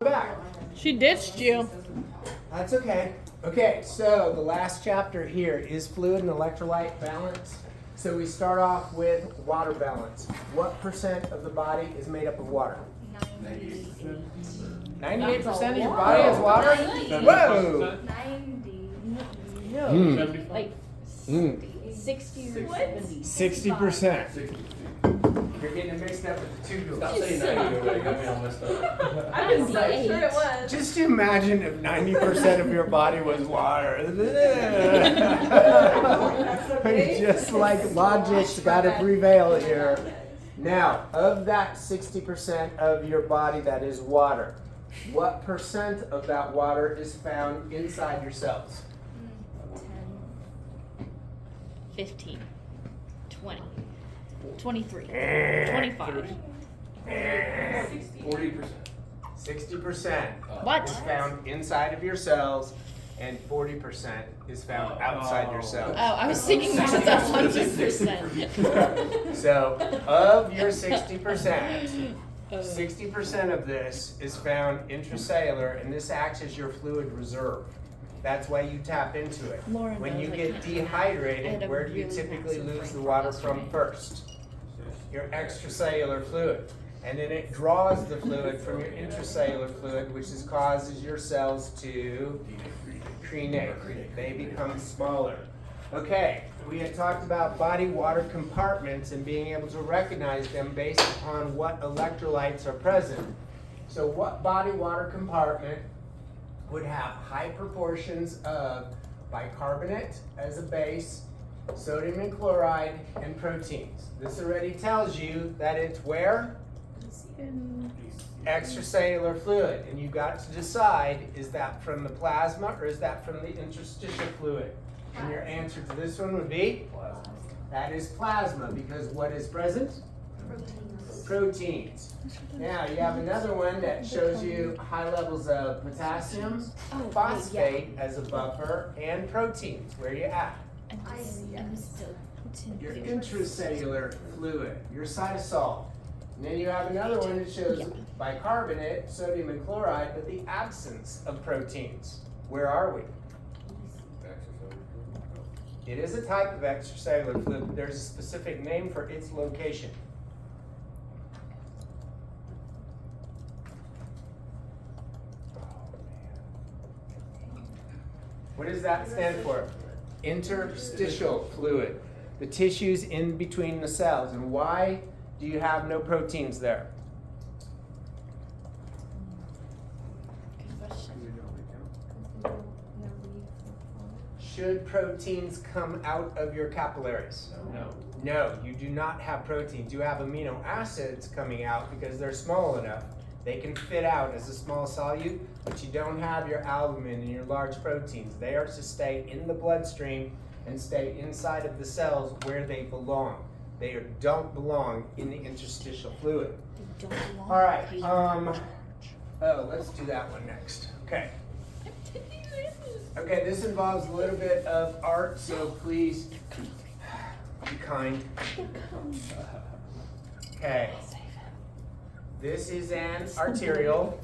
back. She ditched you. That's okay. Okay, so the last chapter here is fluid and electrolyte balance. So we start off with water balance. What percent of the body is made up of water? 98% of your body is water? 90. Whoa! 90. Like 60 or 70. 60%. You're getting it mixed up with the two Stop girls. saying 90, you got me all messed up. I'm so sure it was. Just imagine if 90% of your body was water. Just like logic's got to prevail here. Now, of that 60% of your body that is water, what percent of that water is found inside your cells? 10, 15, 20, 23, 25. 40%. 60% What? is found inside of your cells, and 40% is found outside your cells. Oh, I was thinking that was 100%. So, of your 60%, 60% of this is found intracellular, and this acts as your fluid reserve. That's why you tap into it. Lauren When knows you I get can't. I dehydrated, had a where do you really typically massive lose the brain water frost from yesterday. first? Your extracellular fluid. And then it draws the fluid from your intracellular fluid, which causes your cells to crenate. They become smaller. Okay, we had talked about body water compartments and being able to recognize them based upon what electrolytes are present. So what body water compartment would have high proportions of bicarbonate as a base, sodium and chloride, and proteins? This already tells you that it's where? Extracellular fluid. And you've got to decide, is that from the plasma or is that from the interstitial fluid? And your answer to this one would be? That is plasma, because what is present? Proteins. Now you have another one that shows you high levels of potassium, phosphate as a buffer, and proteins. Where are you at? I'm still Your intracellular fluid, your cytosol. And then you have another one that shows bicarbonate, sodium and chloride, but the absence of proteins. Where are we? It is a type of extracellular fluid, but there's a specific name for its location. What does that stand for? Interstitial fluid. The tissues in between the cells. And why do you have no proteins there? Should proteins come out of your capillaries? No. No, you do not have proteins. You have amino acids coming out because they're small enough. They can fit out as a small solute, but you don't have your albumin and your large proteins. They are to stay in the bloodstream and stay inside of the cells where they belong. They don't belong in the interstitial fluid. All right. Let's do that one next. Okay. Okay, this involves a little bit of art, so please be kind. Okay. This is an arteriole.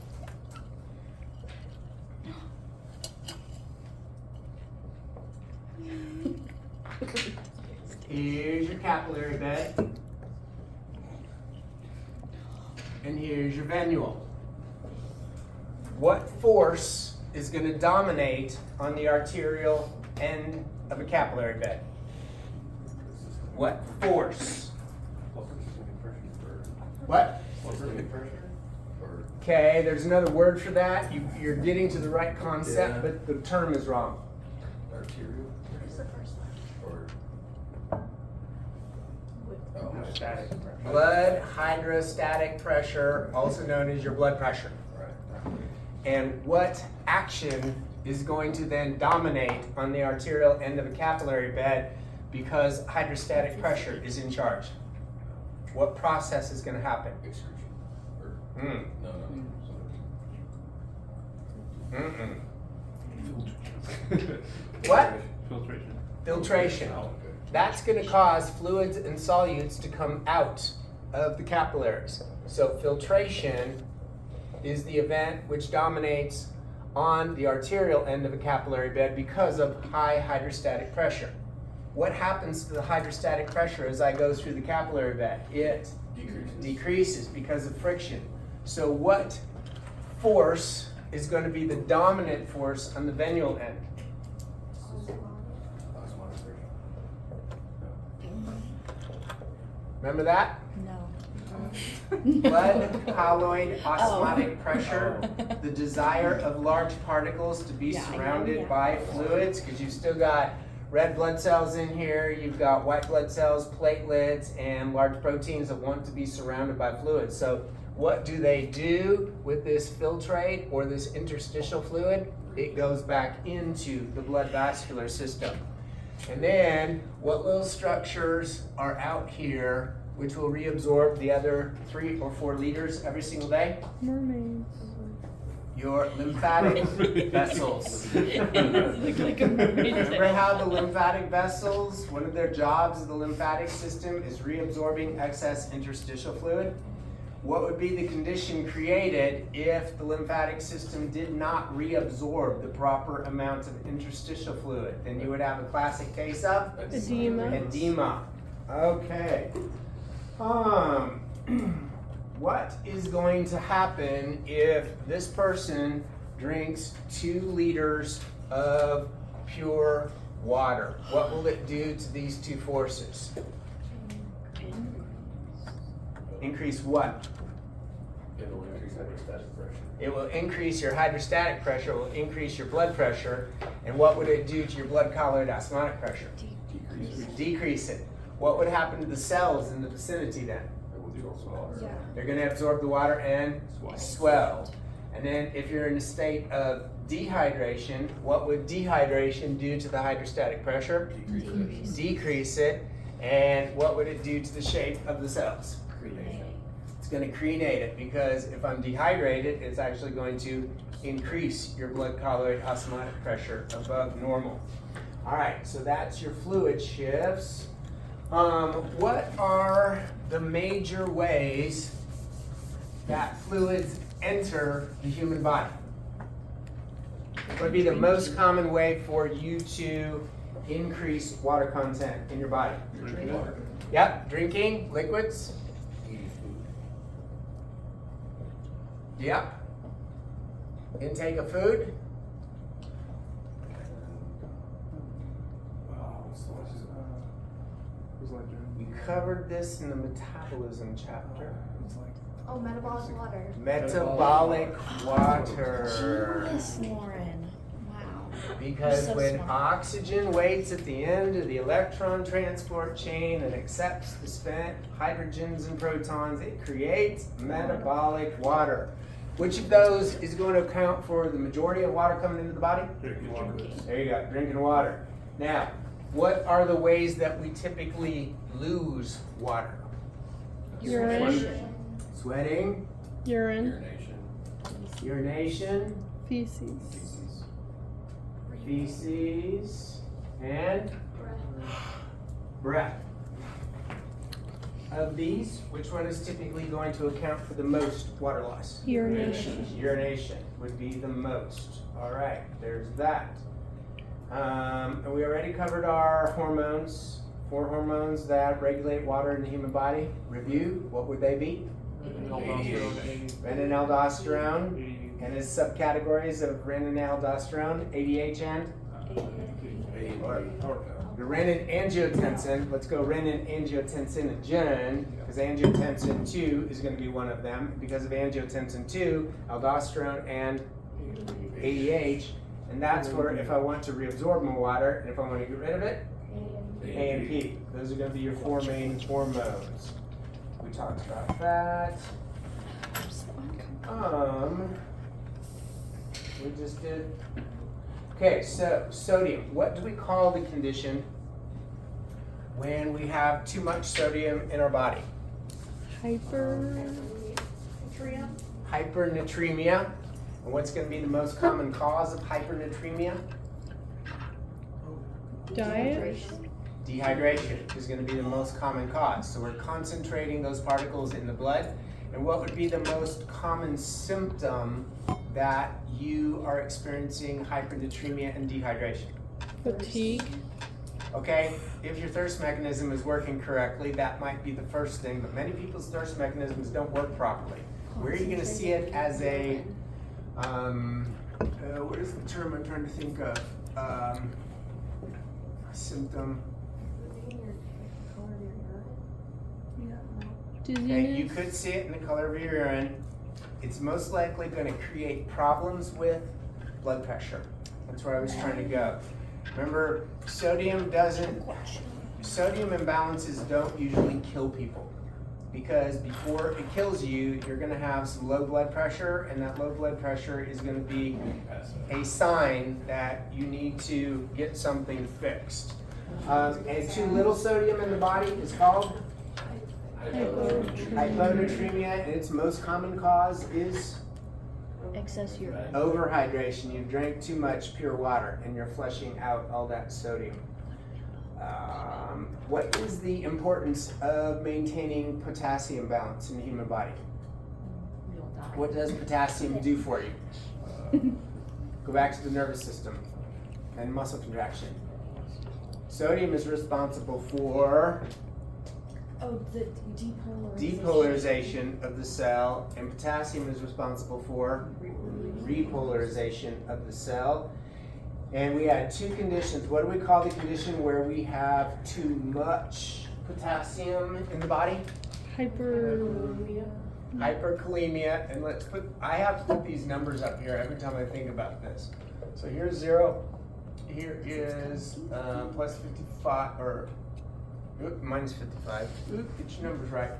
Here's your capillary bed. And here's your venule. What force is going to dominate on the arterial end of a capillary bed? What force? What? Okay, there's another word for that. You're getting to the right concept, but the term is wrong. Arterial? Static pressure. Blood hydrostatic pressure, also known as your blood pressure. And what action is going to then dominate on the arterial end of a capillary bed because hydrostatic pressure is in charge? What process is going to happen? No. What? Filtration. Filtration. That's going to cause fluids and solutes to come out of the capillaries. So filtration is the event which dominates on the arterial end of a capillary bed because of high hydrostatic pressure. What happens to the hydrostatic pressure as I go through the capillary bed? It decreases because of friction. So what force is going to be the dominant force on the venual end? Remember that? No. Blood colloid osmotic pressure, the desire of large particles to be surrounded by fluids, because you've still got red blood cells in here, you've got white blood cells, platelets, and large proteins that want to be surrounded by fluids. So what do they do with this filtrate or this interstitial fluid? It goes back into the blood vascular system. And then what little structures are out here which will reabsorb the other 3 or 4 liters every single day? Mermaids. Your lymphatic vessels. Look like a mermaid. Remember how the lymphatic vessels, one of their jobs of the lymphatic system is reabsorbing excess interstitial fluid? What would be the condition created if the lymphatic system did not reabsorb the proper amount of interstitial fluid? Then you would have a classic case of Edema. edema. Okay. What is going to happen if this person drinks 2 liters of pure water? What will it do to these 2 forces? Increase what? It will increase hydrostatic pressure. It will increase your hydrostatic pressure, it will increase your blood pressure, and what would it do to your blood colloid osmotic pressure? Decrease it. What would happen to the cells in the vicinity then? It will do also water. Yeah. They're going to absorb the water and swell. And then if you're in a state of dehydration, what would dehydration do to the hydrostatic pressure? Decrease it. And what would it do to the shape of the cells? It's going to crenate it, because if I'm dehydrated, it's actually going to increase your blood colloid osmotic pressure above normal. All right, so that's your fluid shifts. What are the major ways that fluids enter the human body? What would be the most common way for you to increase water content in your body? Drinking water. Yep, drinking, liquids. Eating food. Yep. Intake of food. We covered this in the metabolism chapter. Oh, metabolic water. Metabolic water. Yes, Lauren. Wow. Because You're so when smart. oxygen waits at the end of the electron transport chain and accepts the spent hydrogens and protons, it creates metabolic water. Which of those is going to account for the majority of water coming into the body? Drinking water. There you go, drinking water. Now, what are the ways that we typically lose water? Urine. Sweating, Urine. Urination. urination, Feces. feces, and breath. Of these, which one is typically going to account for the most water loss? Urination. Urination would be the most. All right, there's that. And we already covered our hormones. 4 hormones that regulate water in the human body. Review, what would they be? Renin-aldosterone, and its subcategories of renin-aldosterone, ADH and the renin-angiotensin. Let's go renin-angiotensin-gen, because angiotensin 2 is going to be one of them. Because of angiotensin 2, aldosterone and ADH, and that's where if I want to reabsorb my water, and if I want to get rid of it, A and P. Those are going to be your 4 main hormones. We talked about that. We just did. Okay, so sodium. What do we call the condition when we have too much sodium in our body? Hypernatremia. And what's going to be the most common cause of hypernatremia? Diet. Dehydration is going to be the most common cause. So we're concentrating those particles in the blood, And what would be the most common symptom that you are experiencing hypernatremia and dehydration? Fatigue. Okay, if your thirst mechanism is working correctly, that might be the first thing, but many people's thirst mechanisms don't work properly. Where are you gonna see it as a, what is the term I'm trying to think of? Symptom. Okay, you Dizziness. could see it in the color of your urine. It's most likely gonna create problems with blood pressure. That's where I was trying to go. Remember, sodium imbalances don't usually kill people. Because before it kills you, you're gonna have some low blood pressure, and that low blood pressure is gonna be a sign that you need to get something fixed. And too little sodium in the body is called hyponatremia, and its most common cause is Excess urine. overhydration. You drank too much pure water and you're flushing out all that sodium. What is the importance of maintaining potassium balance in the human body? What does potassium do for you? Go back to the nervous system and muscle contraction. Sodium is responsible for Oh, the depolarization of the cell, and potassium is responsible for repolarization of the cell. And we had two conditions. What do we call the condition where we have too much potassium in the body? Hyperkalemia. And I have to put these numbers up here every time I think about this. So here's 0. Here is plus 55, or minus 55. Get your numbers right.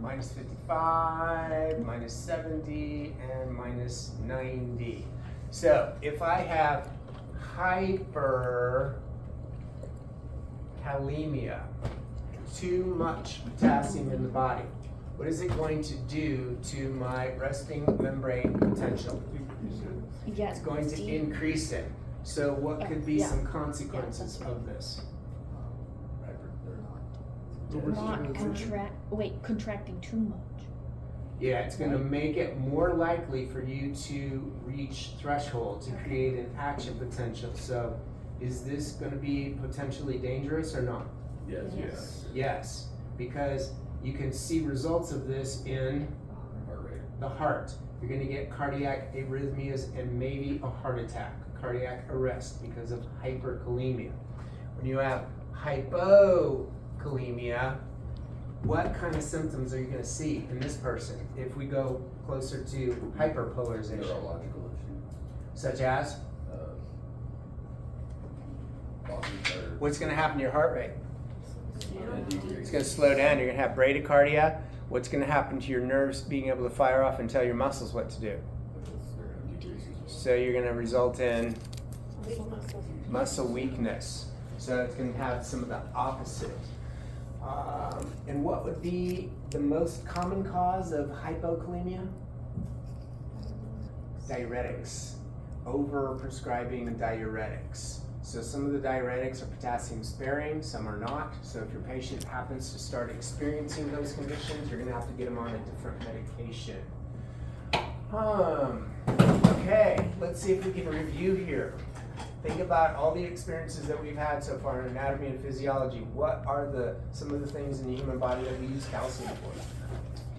Minus 55, minus 70, and minus 90. So if I have hyperkalemia, too much potassium in the body, what is it going to do to my resting membrane potential? Yes. It's going to increase it. So what could be some consequences of this? Contracting too much. Yeah, it's gonna make it more likely for you to reach threshold, to create an action potential. So is this gonna be potentially dangerous or not? Yes. Yes, because you can see results of this in Heart rate. the heart. You're gonna get cardiac arrhythmias and maybe a heart attack, cardiac arrest because of hyperkalemia. When you have hypokalemia, what kind of symptoms are you gonna see in this person if we go closer to hyperpolarization? Neurological issue. Such as, Boston better. what's gonna happen to your heart rate? And decrease. It's gonna slow down, you're gonna have bradycardia. What's gonna happen to your nerves being able to fire off and tell your muscles what to do? So you're gonna result in muscle weakness. So it's gonna have some of the opposite. And what would be the most common cause of hypokalemia? Diuretics. Over-prescribing diuretics. So some of the diuretics are potassium sparing, some are not. So if your patient happens to start experiencing those conditions, you're gonna have to get them on a different medication. Okay, let's see if we can review here. Think about all the experiences that we've had so far in anatomy and physiology. What are some of the things in the human body that we use calcium for?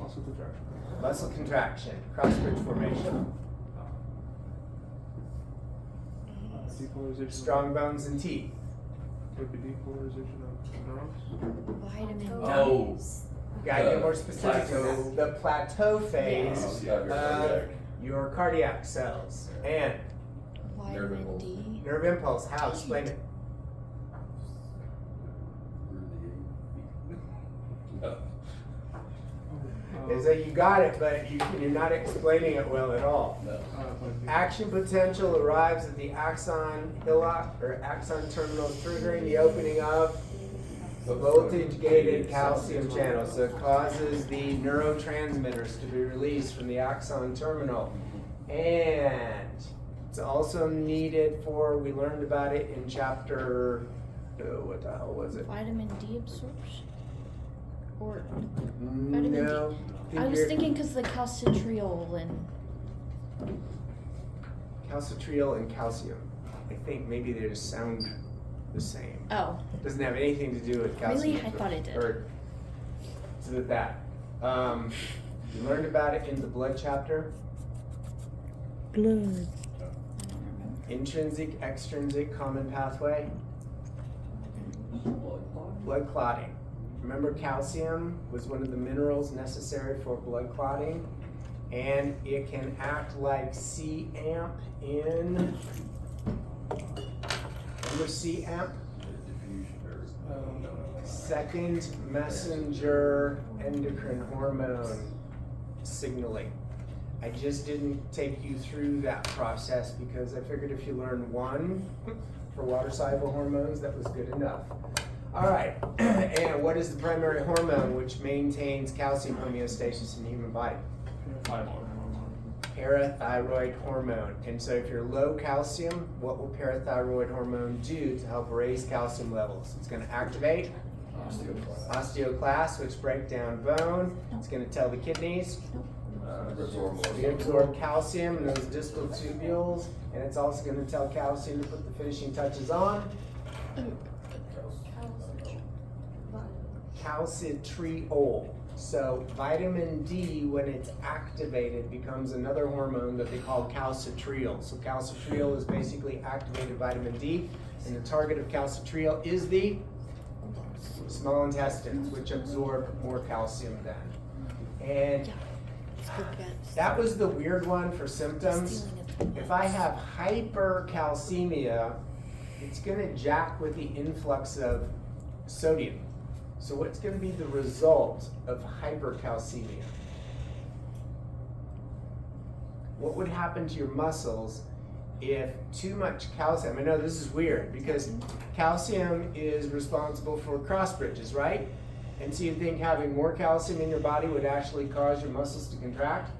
Muscle contraction. Muscle contraction, cross-bridge formation, Depolarization. strong bones and teeth. Would be depolarization of neurons. Vitamin Oh. Gotta get more specific to this. Plateau. The plateau phase Yeah, your of cardiac. your cardiac cells. And Vitamin D. nerve impulse, how? Explain it. No. Is that you got it, but you're not explaining it well at all. No. Action potential arrives at the axon hillock or axon terminal, triggering the opening of the voltage-gated calcium channel. So it causes the neurotransmitters to be released from the axon terminal. And it's also needed for, we learned about it in chapter, what the hell was it? Vitamin D absorption. Or No. I was thinking because the calcitriol and Calcitriol and calcium. I think maybe they just sound the same. oh, Doesn't have anything to do with calcium. really? I thought it did. Or to do with that. You learned about it in the blood chapter. Blood. I don't remember. Intrinsic, extrinsic, common pathway. Blood clotting. Remember, calcium was one of the minerals necessary for blood clotting, and it can act like C-amp in. Remember C-amp? Second messenger endocrine hormone signaling. I just didn't take you through that process because I figured if you learned one for water-soluble hormones, that was good enough. All right, and what is the primary hormone which maintains calcium homeostasis in the human body? Parathyroid hormone. And so if you're low calcium, what will parathyroid hormone do to help raise calcium levels? It's going to activate osteoclasts, which break down bone. It's going to tell the kidneys to absorb calcium in those distal tubules, and it's also going to tell calcium to put the finishing touches on. Calcitriol. So vitamin D, when it's activated, becomes another hormone that they call calcitriol. So calcitriol is basically activated vitamin D, and the target of calcitriol is the small intestines, which absorb more calcium then. And that was the weird one for symptoms. If I have hypercalcemia, it's going to jack with the influx of sodium. So what's going to be the result of hypercalcemia? What would happen to your muscles if too much calcium? I know this is weird because calcium is responsible for cross bridges, right? And so you'd think having more calcium in your body would actually cause your muscles to contract,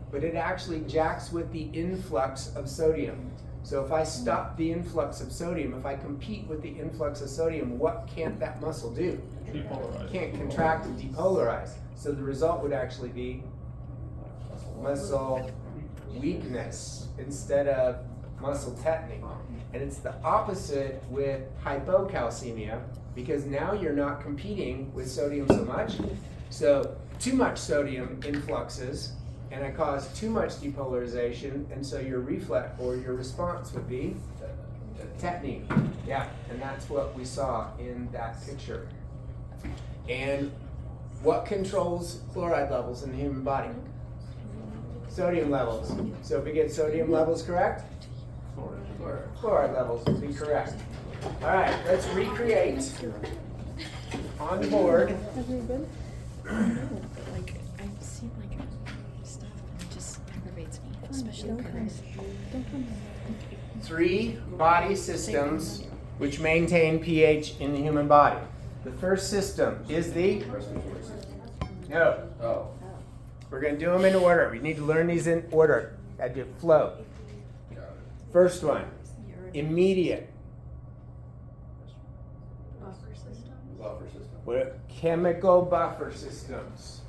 but it actually jacks with the influx of sodium. So if I stop the influx of sodium, if I compete with the influx of sodium, what can't that muscle do? Depolarize. Can't contract and depolarize. So the result would actually be muscle weakness instead of muscle tetany. And it's the opposite with hypocalcemia, because now you're not competing with sodium so much. So too much sodium influxes, and I cause too much depolarization, and so your reflex or your response would be tetany. Yeah, and that's what we saw in that picture. And what controls chloride levels in the human body? Sodium levels. So if we get sodium levels correct, chloride levels will be correct. All right, let's recreate on the board. Have you been? No, but like I've seen like stuff and it just aggravates me, especially Don't come. Paris. Don't come. 3 body systems which maintain pH in the human body. The first system is the... No. Oh. We're going to do them in order. We need to learn these in order. Got to flow. Got it. First one, immediate. Buffer system. What chemical buffer systems.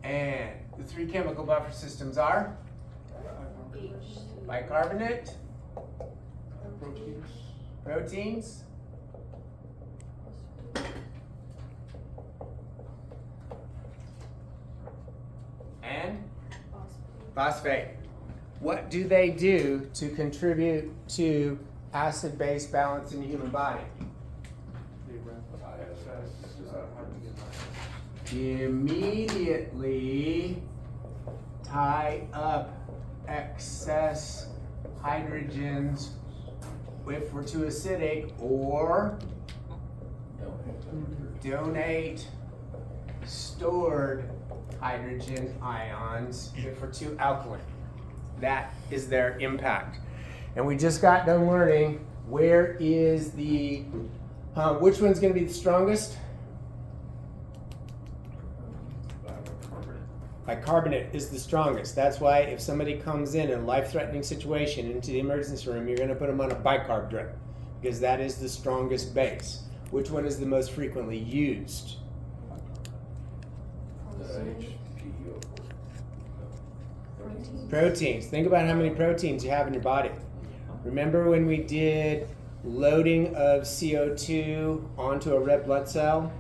And the 3 chemical buffer systems are bicarbonate, proteins, and phosphate. What do they do to contribute to acid-base balance in the human body? Immediately tie up excess hydrogens if we're too acidic, or donate stored hydrogen ions if we're too alkaline. That is their impact. And we just got done learning where is the, which one's going to be the strongest? Bicarbonate is the strongest. That's why if somebody comes in a life-threatening situation into the emergency room, you're going to put them on a bicarb drip because that is the strongest base. Which one is the most frequently used? The HPO. Proteins. Think about how many proteins you have in your body. Remember when we did loading of CO2 onto a red blood cell?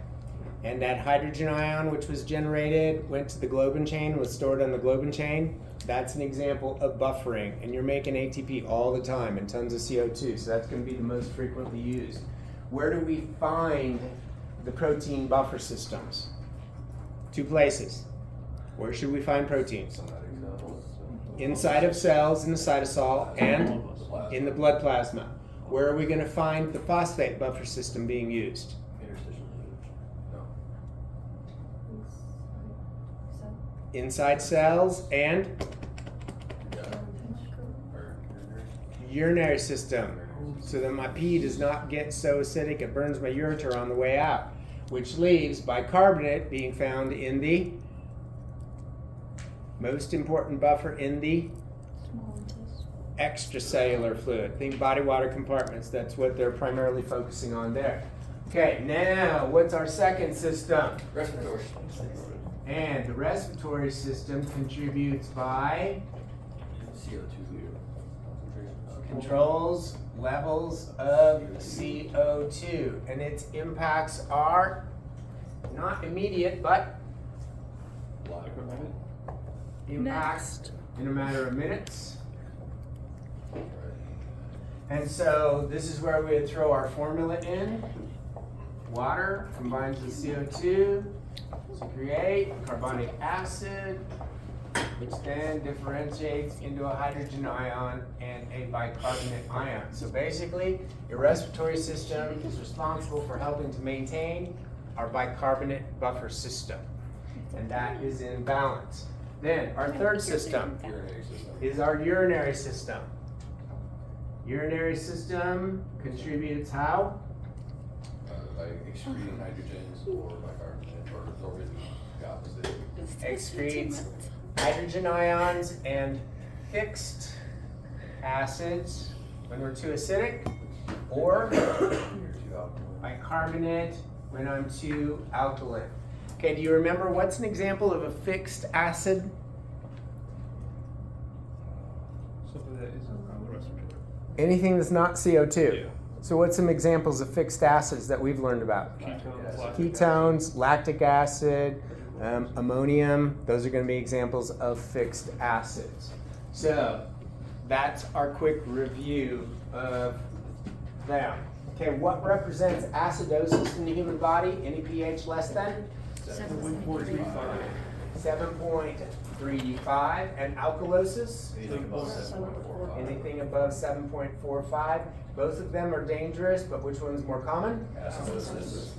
And that hydrogen ion which was generated went to the globin chain, was stored on the globin chain. That's an example of buffering. And you're making ATP all the time and tons of CO2. So that's going to be the most frequently used. Where do we find the protein buffer systems? 2 places. Where should we find proteins? Inside of cells in the cytosol and in the blood plasma. Where are we going to find the phosphate buffer system being used? Inside cells and urinary system, so that my pee does not get so acidic it burns my ureter on the way out, which leaves bicarbonate being found in the most important buffer in the Small intestine. extracellular fluid. Think body water compartments. That's what they're primarily focusing on there. Okay, now what's our second system? Respiratory. And the respiratory system contributes by CO2. controls levels of CO2, and its impacts are not immediate, but impacts in a matter of minutes. And so this is where we would throw our formula in. Water combines with CO2 to create carbonic acid, which then differentiates into a hydrogen ion and a bicarbonate ion. So basically, your respiratory system is responsible for helping to maintain our bicarbonate buffer system, and that is in balance. Then our third system Urinary system. is our urinary system. Urinary system contributes how? Like excreting hydrogens or bicarbonate or absorbing the opposite. Excretes hydrogen ions and fixed acids when we're too acidic, or bicarbonate when I'm too alkaline. Okay, do you remember what's an example of a fixed acid? Something that isn't on the respiratory. Anything that's not CO2. Yeah. So what's some examples of fixed acids that we've learned about? Ketones, Ketones, lactic acid, ammonium, those are going to be examples of fixed acids. So that's our quick review of them. Okay, what represents acidosis in the human body? Any pH less than 7.35. 7.35. And alkalosis? Anything above 7.45. Anything above 7.45. Both of them are dangerous, but which one's more common? Acidosis.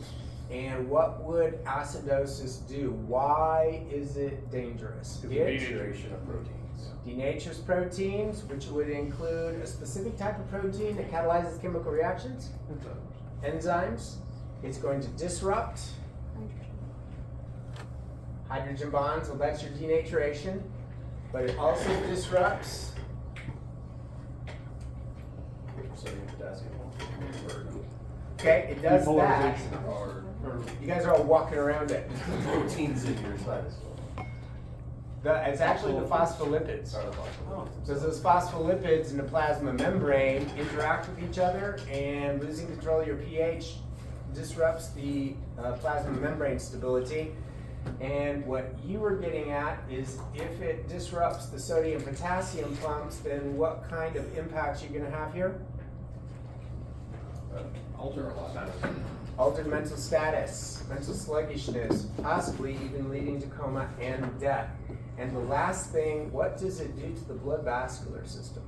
And what would acidosis do? Why is it dangerous? Denaturation of proteins. Denatures proteins, which would include a specific type of protein that catalyzes chemical reactions, enzymes. It's going to disrupt hydrogen bonds, well that's your denaturation, but it also disrupts Sodium, potassium. okay, it does that. Or You guys are all walking around it. proteins in your cytosol. It's actually the phospholipids. Because those phospholipids in the plasma membrane interact with each other, and losing control of your pH disrupts the plasma membrane stability. And what you were getting at is if it disrupts the sodium potassium pumps, then what kind of impacts are you going to have here? Altered mental status, mental sluggishness, possibly even leading to coma and death. And the last thing, what does it do to the blood vascular system?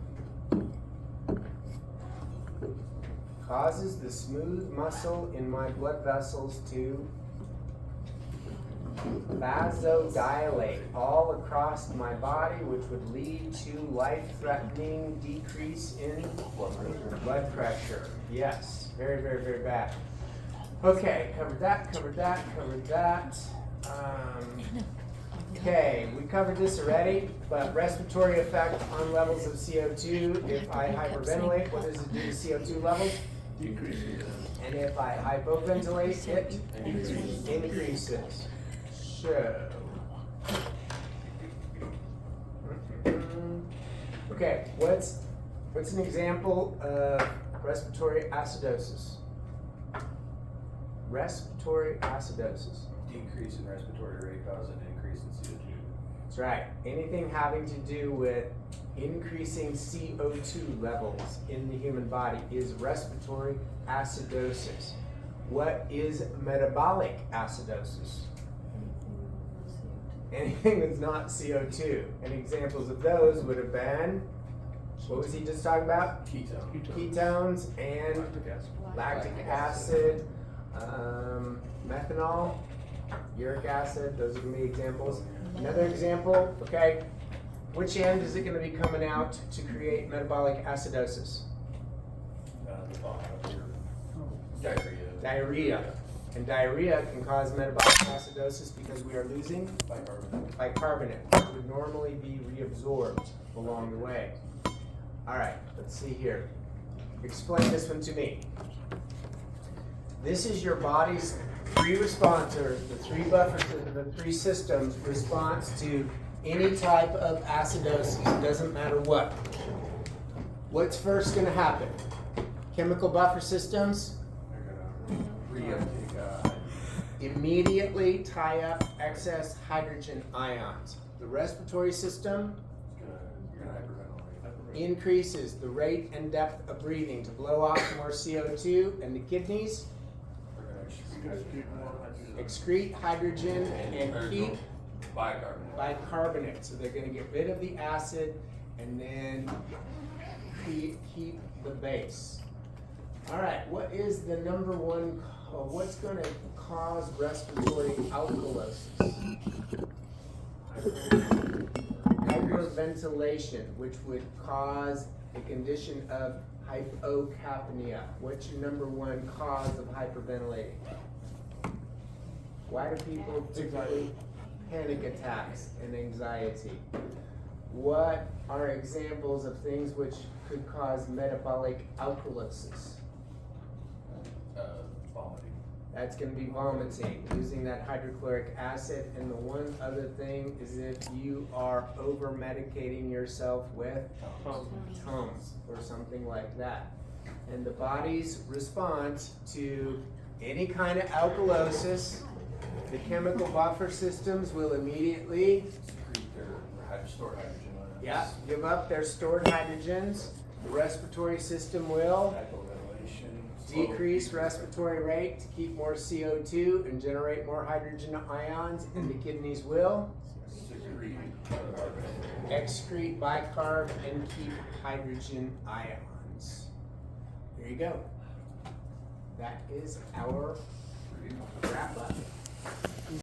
Causes the smooth muscle in my blood vessels to vasodilate all across my body, which would lead to life-threatening decrease in blood pressure. Yes, very, very, very bad. Okay, covered that, covered that, covered that. Okay, we covered this already, but respiratory effect on levels of CO2. If I hyperventilate, what does it do to CO2 levels? Decreases. And if I hypoventilate, it increases. So. Okay, what's an example of respiratory acidosis? Respiratory acidosis. Decrease in respiratory rate causes an increase in CO2. That's right. Anything having to do with increasing CO2 levels in the human body is respiratory acidosis. What is metabolic acidosis? Anything that's not CO2. And examples of those would have been, what was he just talking about? Ketones and lactic acid, methanol, uric acid, those are going to be examples. Another example, okay, which end is it going to be coming out to create metabolic acidosis? Diarrhea. Diarrhea. And diarrhea can cause metabolic acidosis because we are losing Bicarbonate. bicarbonate, which would normally be reabsorbed along the way. All right, let's see here. Explain this one to me. This is your body's three responders, the three buffers, the three systems response to any type of acidosis. It doesn't matter what. What's first going to happen? Chemical buffer systems They're gonna reuptake. immediately tie up excess hydrogen ions. The respiratory system You're gonna hyperventilate. increases the rate and depth of breathing to blow off more CO2, and the kidneys They're gonna excrete hydrogen and keep bicarbonate. bicarbonate. So they're going to get rid of the acid and then keep the base. All right, what is the number one, what's going to cause respiratory alkalosis? Hyperventilation, which would cause a condition of hypocapnia. What's your number one cause of hyperventilating? Why do people typically panic attacks and anxiety? What are examples of things which could cause metabolic alkalosis? Vomiting. That's going to be vomiting, using that hydrochloric acid. And the one other thing is if you are over medicating yourself with Tums or something like that. And the body's response to any kind of alkalosis, the chemical buffer systems will immediately Secrete their stored hydrogen ions. give up their stored hydrogens. The respiratory system will Hypoventilation. decrease respiratory rate to keep more CO2 and generate more hydrogen ions, and the kidneys will Secrete bicarbonate. excrete bicarb and keep hydrogen ions. There you go. That is our wrap up.